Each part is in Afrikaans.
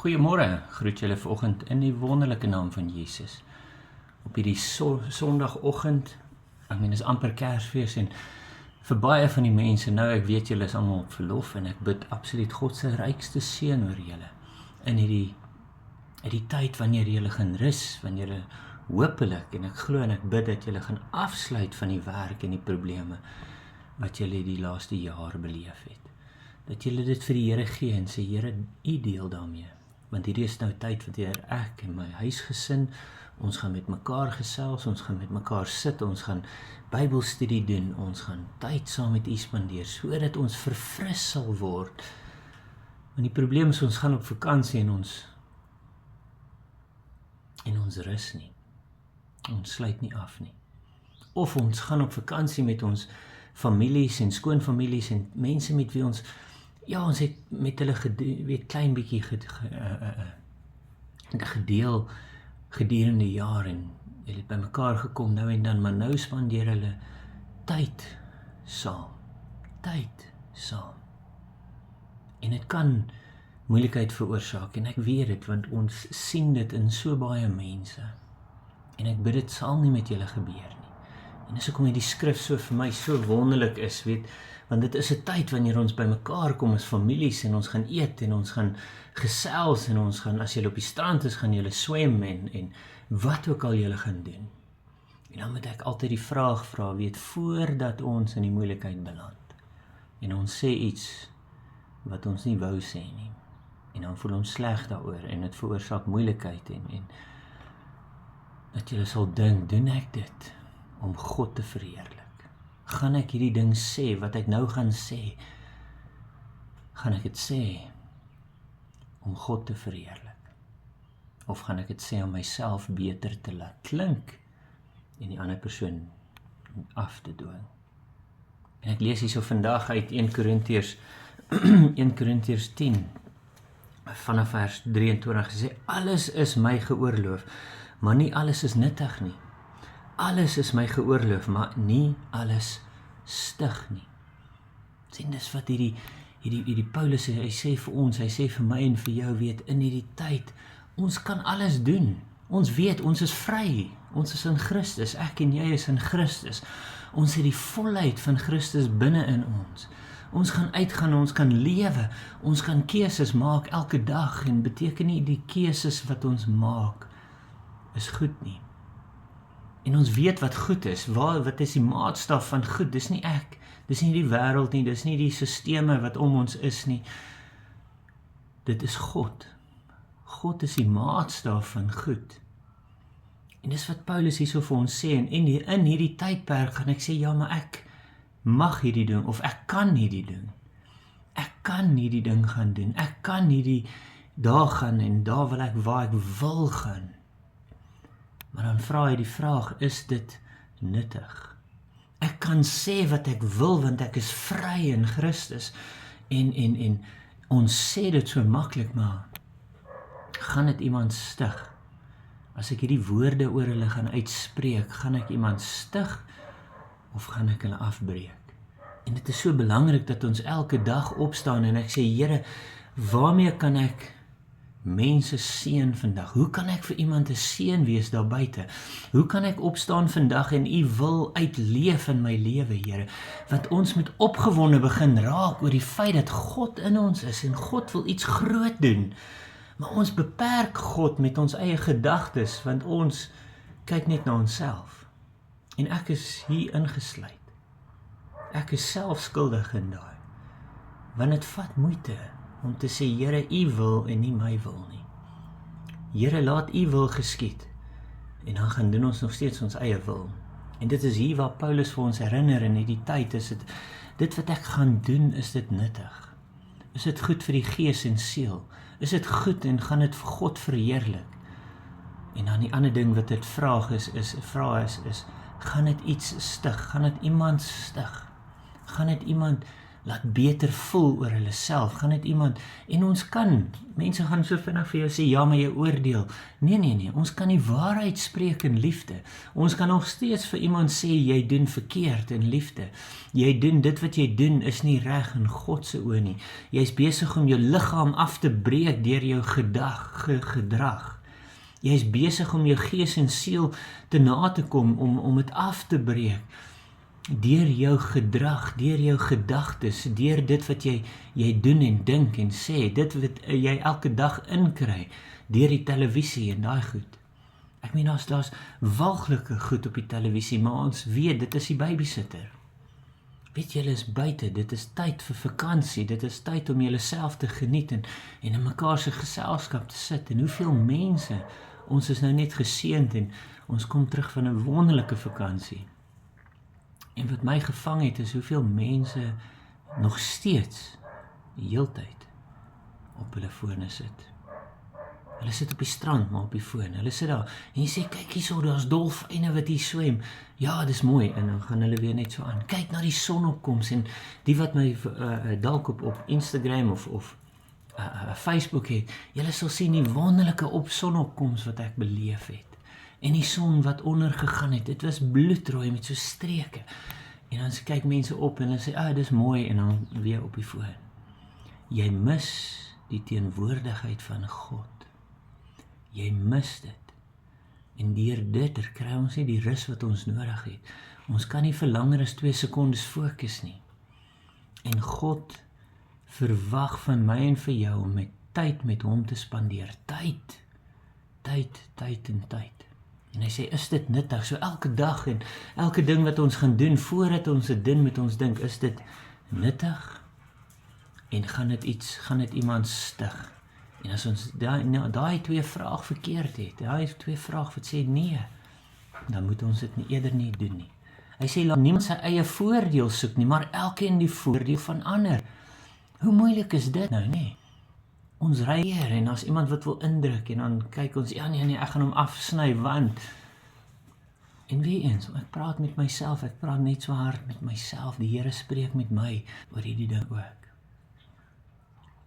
Goeiemôre, groet julle vanoggend in die wonderlike naam van Jesus. Op hierdie sondagoggend, is amper Kersfees en vir baie van die mense, nou ek weet julle is almal op verlof en ek bid absoluut God se rykste seën oor julle. In hierdie tyd wanneer julle gaan rus, wanneer julle hopelik en ek glo en ek bid dat julle gaan afsluit van die werk en die probleme wat julle die laaste jaar beleef het. Dat julle dit vir die Here gee en sê, Here, U deel daarmee. Want hierdie is nou tyd wanneer ek en my huisgesin, ons gaan met mekaar gesels, ons gaan met mekaar sit, ons gaan Bybelstudie doen, ons gaan tyd saam met U spandeer, sodat ons verfris sal word. Want die probleem is, ons gaan op vakansie en ons rus nie. Ons sluit nie af nie. Of ons gaan op vakansie met ons families en skoonfamilies en mense met wie ons, ons het met hulle klein bietjie gedeel gedurende jaar en hulle het by mekaar gekom nou en dan, maar nou spandeer hulle tyd saam. En dit kan moeilikheid veroorsaak en ek weet dit, want ons sien dit in so baie mense. En ek bid dit sal nie met julle gebeur nie. En dis hoekom die skrif so vir my so wonderlik is, want dit is 'n tyd wanneer ons by mekaar kom as families en ons gaan eet en ons gaan gesels en ons gaan, as julle op die strand is, gaan julle swem en wat ook al julle gaan doen. En dan moet ek altyd die vraag vra, voordat ons in die moeilikheid beland. En ons sê iets wat ons nie wou sê nie. En dan voel ons sleg daaroor en dit veroorsaak moeilikheid en dat julle sal dink, doen ek dit om God te verheerlik? Gaan ek hierdie ding sê, wat ek nou gaan sê, gaan ek dit sê om God te verheerlik? Of gaan ek dit sê om myself beter te laat klink en die ander persoon af te dwing? En ek lees hierso vandag uit 1 Korintiërs 10 vanaf vers 23 gesê, alles is my geoorloof, maar nie alles is nuttig nie. Alles is my geoorloof, maar nie alles stig nie. Sien, dis wat hierdie Paulus sê, hy sê vir ons, hy sê vir my en vir jou, in hierdie tyd, ons kan alles doen. Ons weet, ons is vry. Ons is in Christus, ek en jy is in Christus. Ons het die volheid van Christus binne in ons. Ons gaan uitgaan, ons kan lewe, ons kan keuses maak elke dag, en beteken nie die keuses wat ons maak is goed nie. En ons weet wat goed is, wat is die maatstaf van goed, dis nie ek, dis nie die wêreld nie, dis nie die sisteme wat om ons is nie, dit is God. God is die maatstaf van goed. En dis wat Paulus hierso vir ons sê, en in hierdie tydperk gaan ek sê, maar ek mag hierdie doen, of ek kan hierdie doen. Ek kan hierdie ding gaan doen, ek kan hierdie daar gaan, en daar wil ek waar ek wil gaan. Maar dan vra hy die vraag, is dit nuttig? Ek kan sê wat ek wil, want ek is vry in Christus. En ons sê dit so maklik, maar gaan dit iemand stig? As ek hierdie woorde oor hulle gaan uitspreek, gaan ek iemand stig, of gaan ek hulle afbreek? En dit is so belangrik dat ons elke dag opstaan en ek sê, Here, waarmee kan ek mense seën vandag? Hoe kan ek vir iemand 'n seën wees daar buite? Hoe kan ek opstaan vandag en U wil uitleef in my lewe, Here? Want ons moet opgewonde begin raak oor die feit dat God in ons is en God wil iets groot doen. Maar ons beperk God met ons eie gedagtes, want ons kyk net na onsself. En ek is hier ingesluit. Ek is self skuldig in daai. Want dit vat moeite om te sê, Here, U wil en nie my wil nie. Here, laat U wil geskied. En dan gaan doen ons nog steeds ons eie wil. En dit is hier waar Paulus vir ons herinner in hierdie tyd, is dit wat ek gaan doen, is dit nuttig? Is dit goed vir die gees en siel? Is dit goed en gaan dit vir God verheerlik? En dan die ander ding wat dit vraag is, gaan dit iets stig? Gaan dit iemand stig? Gaan dit iemand laat beter voel oor hulle self, gaan dit iemand, en ons kan, mense gaan so vinnig vir jou sê, ja, maar jy oordeel, nee, ons kan die waarheid spreek in liefde, ons kan nog steeds vir iemand sê, jy doen verkeerd in liefde, jy doen dit wat jy doen, is nie reg in God se oë nie, jy is besig om jou liggaam af te breek deur jou gedrag, jy is besig om jou gees en siel te na te kom, om dit af te breek, deur jou gedrag, deur jou gedagtes, deur dit wat jy doen en dink en sê, dit wat jy elke dag inkry, deur die televisie en daai goed. Ek meen, daar's walglike goed op die televisie, maar ons weet, dit is die babysitter. Weet julle is buite, dit is tyd vir vakansie, dit is tyd om julleself te geniet en in mekaar se geselskap te sit, en hoeveel mense, ons is nou net geseënd en ons kom terug van 'n wonderlike vakansie. En wat my gevang het, is hoeveel mense nog steeds die heeltyd op hulle fone sit. Hulle sit op die strand, maar op die foon. Hulle sit daar, en jy sê, kyk hierso, daar's dolfyne wat hier swem. Ja, dis mooi, en dan gaan hulle weer net so aan. Kyk na die sonopkoms, en die wat my dalk op Instagram of Facebook het, julle sal sien die wonderlike sonopkoms wat ek beleef het. En die son wat ondergegaan het, dit was bloedrooi met so streke. En dan kyk mense op en hulle sê, dis mooi, en dan weer op die foon. Jy mis die teenwoordigheid van God. Jy mis dit. En deur dit kry ons nie die rus wat ons nodig het. Ons kan nie vir langer as 2 sekondes fokus nie. En God verwag van my en vir jou om tyd met hom te spandeer. Tyd. En hy sê, is dit nuttig? So elke dag en elke ding wat ons gaan doen, voordat ons dit doen met ons dink, is dit nuttig? En gaan dit iemand stig? En as ons daai 2 vrae verkeerd het, daai 2 vrae wat sê nee, dan moet ons dit eerder nie doen nie. Hy sê, laat niemand sy eie voordeel soek nie, maar elkeen die voordeel van ander. Hoe moeilik is dit nou, nee? Ons ry hier, en as iemand wat wil indruk, en dan kyk ons, ja nee, ek gaan hom afsny, want, en weer eens, ek praat met myself, ek praat net so hard met myself, die Here spreek met my, oor hierdie ding ook.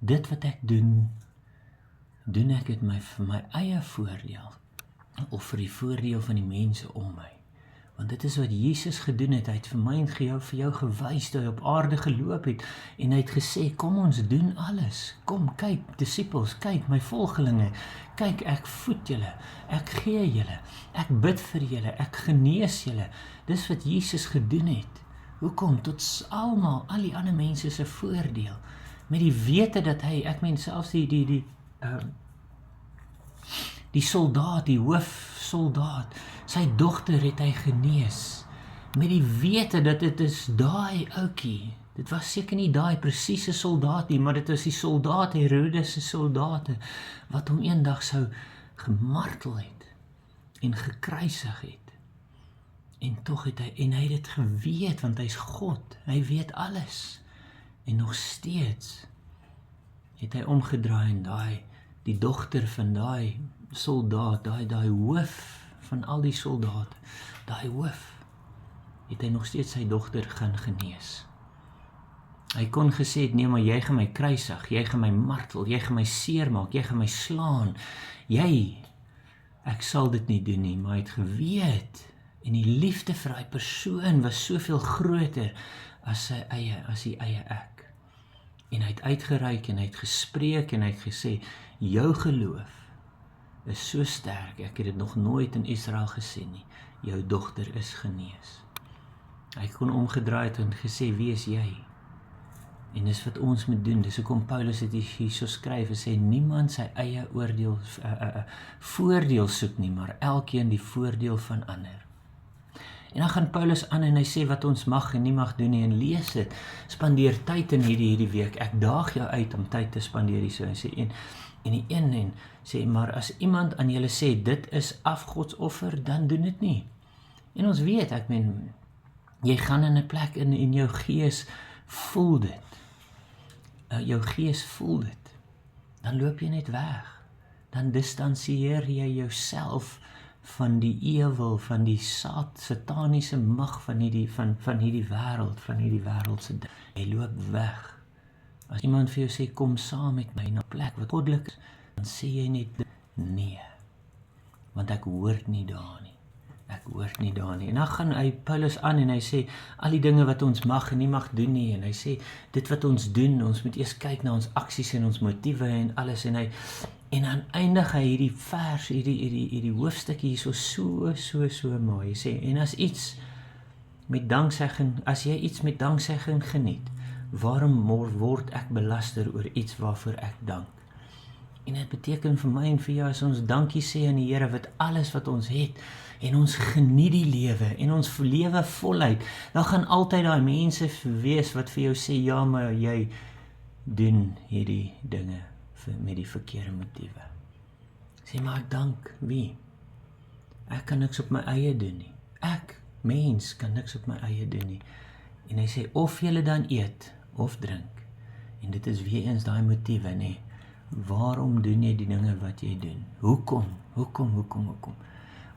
Dit wat ek doen ek dit vir my eie voordeel, of vir die voordeel van die mense om my. Want dit is wat Jesus gedoen het, hy het vir my en vir jou gewys, dat hy op aarde geloop het, en hy het gesê, kom ons doen alles, kom, kyk, disippels, kyk, my volgelinge, kyk, ek voed julle, ek gee julle, ek bid vir julle, ek genees julle, dis wat Jesus gedoen het. Hoekom? Tot almal, al die ander mense se voordeel, met die wete dat hy, ek meen selfs die soldaat, die hoofsoldaat, sy dogter het hy genees, met die wete dat dit is daai oukie, dit was seker nie daai presiese soldaat nie, maar dit is die soldaat, Herodes se soldate, wat hom eendag sou gemartel het, en gekruisig het, en tog het hy dit geweet, want hy is God, hy weet alles, en nog steeds, het hy omgedraai en die dogter van daai soldaat, daai hoof van al die soldate, daai hoof, het hy nog steeds sy dogter gaan genees. Hy kon gesê het, nee, maar jy gaan my kruisig, jy gaan my martel, jy gaan my seermaak, jy gaan my slaan, ek sal dit nie doen nie, maar hy het geweet, en die liefde vir hy persoon was soveel groter as die eie ek. En hy het uitgereik, en hy het gespreek, en hy het gesê, jou geloof is so sterk, ek het dit nog nooit in Israel gesien nie, jou dogter is genees. Hy kon omgedraai en gesê, wie is jy? En dis wat ons moet doen, dis hoekom Paulus het hier so skryf, en sê, niemand sy eie voordeel soek nie, maar elkeen die voordeel van ander. En dan gaan Paulus aan en hy sê wat ons mag en nie mag doen nie, en lees dit, spandeer tyd in hierdie week, ek daag jou uit om tyd te spandeer hier so, en sê, en die een sê, maar as iemand aan julle sê, dit is afgodsoffer, dan doen dit nie. En ons weet, ek meen, jy gaan in 'n plek in jou gees voel dit, dan loop jy net weg, dan distansieer jy jouself van die ewel, van die sataniese mag van hierdie wêreld, van hierdie wêreldse ding. Jy loop weg. As iemand vir jou sê, kom saam met my na 'n plek wat goddelik is, dan sê jy net, nee, want ek hoort nie daar nie. Ek hoort nie daar nie. En dan gaan Paulus aan en hy sê, al die dinge wat ons mag en nie mag doen nie, en hy sê, dit wat ons doen, ons moet eers kyk na ons aksies en ons motiewe en alles, en dan eindig hy hierdie vers, hierdie hoofstukkie hier so mooi. Hy sê, en as jy iets met danksegging geniet, waarom word ek belaster oor iets waarvoor ek dank? En dit beteken vir my en vir jou, as ons dankie sê aan die Here wat alles wat ons het, en ons geniet die lewe, en ons lewe voluit, dan gaan altyd daai mense wees wat vir jou sê, ja, maar jy doen hierdie dinge met die verkeerde motiewe. Sê, maar ek dank wie? Ek kan niks op my eie doen nie. Ek, mens, kan niks op my eie doen nie. En hy sê, of julle dan eet, of drink. En dit is weer eens daai motiewe, nee. Waarom doen jy die dinge wat jy doen? Hoekom?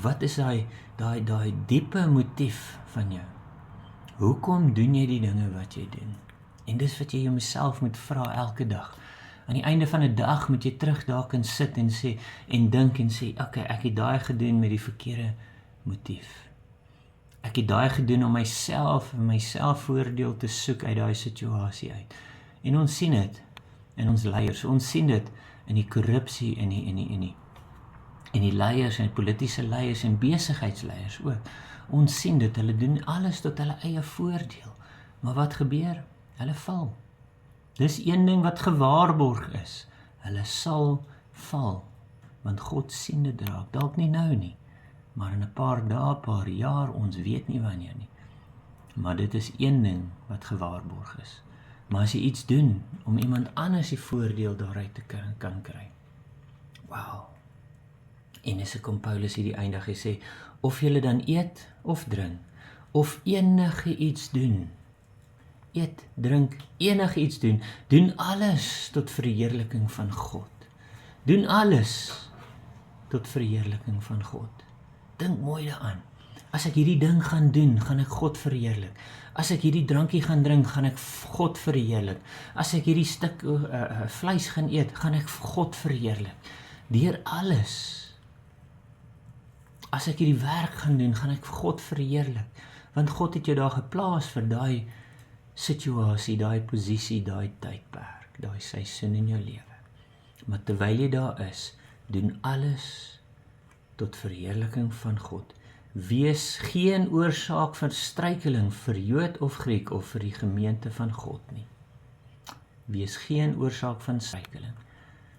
Wat is daai diepe motief van jou? Hoekom doen jy die dinge wat jy doen? En dis wat jy jouself moet vra elke dag. Aan die einde van 'n dag moet jy terug daar kan sit en sê en dink en sê, okay, ek het daai gedoen met die verkeerde motief. Ek het daai gedoen om myself voordeel te soek uit daai situasie uit. En ons sien dit in ons leiers. Ons sien dit in die korrupsie en die leiers en politiese leiers en besigheidsleiers ook. Ons sien dit, hulle doen alles tot hulle eie voordeel. Maar wat gebeur? Hulle val. Dis een ding wat gewaarborg is. Hulle sal val. Want God sien dit raak. Dalk nie nou nie. Maar in 'n paar dae, paar jaar, ons weet nie wanneer nie. Maar dit is een ding wat gewaarborg is. Maar as jy iets doen om iemand anders die voordeel daaruit te kan kry. Wow. En as ek kom Paulus hierdie eindig, hy sê, of julle dan eet of drink, of enige iets doen. Eet, drink, enige iets doen. Doen alles tot verheerliking van God. Doen alles tot verheerliking van God. Dink mooi daaraan. As ek hierdie ding gaan doen, gaan ek God verheerlik. As ek hierdie drankie gaan drink, gaan ek God verheerlik. As ek hierdie stuk vleis gaan eet, gaan ek God verheerlik. Deur alles. As ek hierdie werk gaan doen, gaan ek God verheerlik. Want God het jou daar geplaas vir daai situasie, daai posisie, daai tydperk, daai seisoen in jou lewe. Maar terwyl jy daar is, doen alles tot verheerliking van God. Wees geen oorsaak van struikeling vir Jood of Griek of vir die gemeente van God nie. Wees geen oorsaak van struikeling.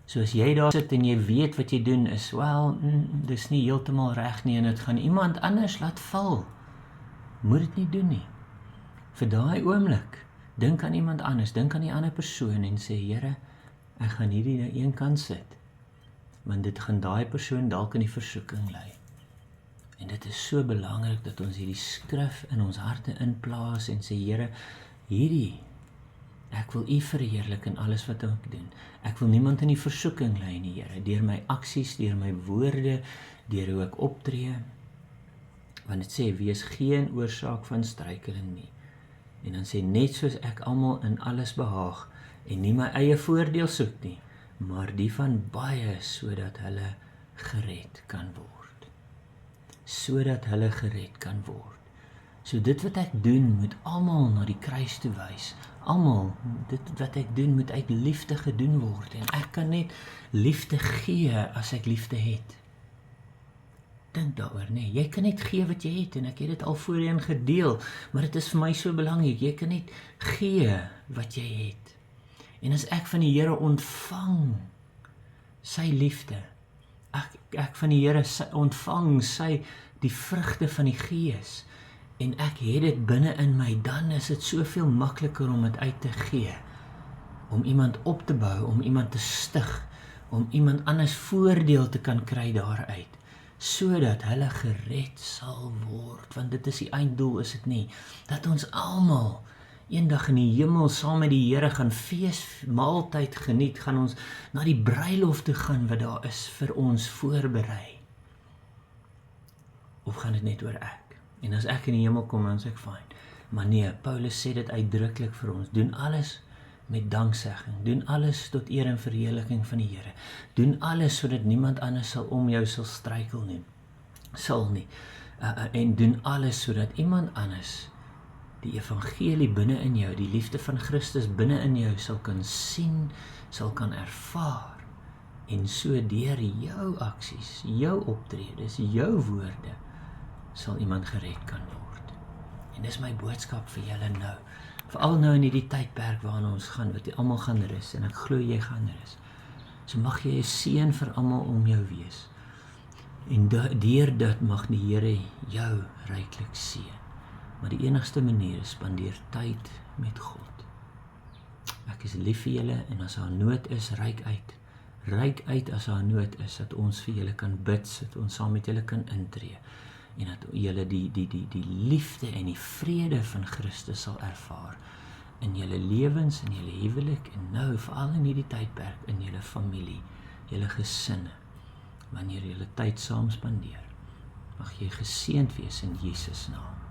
So as jy daar sit en jy weet wat jy doen is, dis nie heeltemal reg nie en dit gaan iemand anders laat val. Moet dit nie doen nie. Vir daai oomblik, dink aan iemand anders, dink aan die ander persoon en sê, Here, ek gaan hierdie na een kant sit. Want dit gaan daai persoon dalk in die versoeking lei. En dit is so belangrik dat ons hierdie skrif in ons harte inplaas en sê, Here, ek wil U verheerlik in alles wat ek doen. Ek wil niemand in die versoeking lei nie, Here, deur my aksies, deur my woorde, deur hoe ek optree. Want dit sê, wees geen oorsaak van struikeling nie. En dan sê, net soos ek almal in alles behaag, en nie my eie voordeel soek nie, maar die van baie, sodat hulle gered kan word. Sodat hulle gered kan word. So dit wat ek doen, moet almal na die kruis toe wys. Almal, dit wat ek doen, moet uit liefde gedoen word. En ek kan net liefde gee, as ek liefde het. Dink daaroor, nee, jy kan net gee wat jy het, en ek het dit al voorheen gedeel, maar dit is vir my so belangrik, jy kan net gee wat jy het. En as ek van die Here ontvang sy liefde, ek van die Here ontvang die vrugte van die Gees, en ek het dit binne in my, dan is dit soveel makliker om dit uit te gee, om iemand op te bou, om iemand te stig, om iemand anders voordeel te kan kry daaruit, sodat hulle gered sal word, want dit is die einddoel, is dit nie, dat ons almal eendag in die hemel saam met die Here gaan fees, maaltyd geniet, gaan ons na die bruiloft toe gaan wat daar is vir ons voorberei. Of gaan dit net oor ek? En as ek in die hemel kom, dan is ek fyn. Maar nee, Paulus sê dit uitdruklik vir ons, doen alles met danksegging, doen alles tot eer en verheerliking van die Here, doen alles sodat niemand anders sal om jou sal struikel nie, en doen alles sodat iemand anders die evangelie binne in jou, die liefde van Christus binne in jou sal kan sien, sal kan ervaar, en so deur jou aksies, jou optredes, jou woorde, sal iemand gered kan word. En dis my boodskap vir julle nou, veral nou in hierdie tydperk waarna ons gaan, wat almal gaan rus, en ek glo jy gaan rus. So mag jy 'n seën vir almal om jou wees. En deur dit mag die Here jou ryklik seën. Maar die enigste manier is spandeer tyd met God. Ek is lief vir julle, en as daar nood is, reik uit as daar nood is, dat ons vir julle kan bid, dat ons saam met julle kan intree, en dat julle die liefde en die vrede van Christus sal ervaar in julle lewens, in julle huwelik, en nou veral in hierdie tydperk, in julle familie, julle gesinne, wanneer julle tyd saam spandeer. Mag jy geseënd wees in Jesus naam.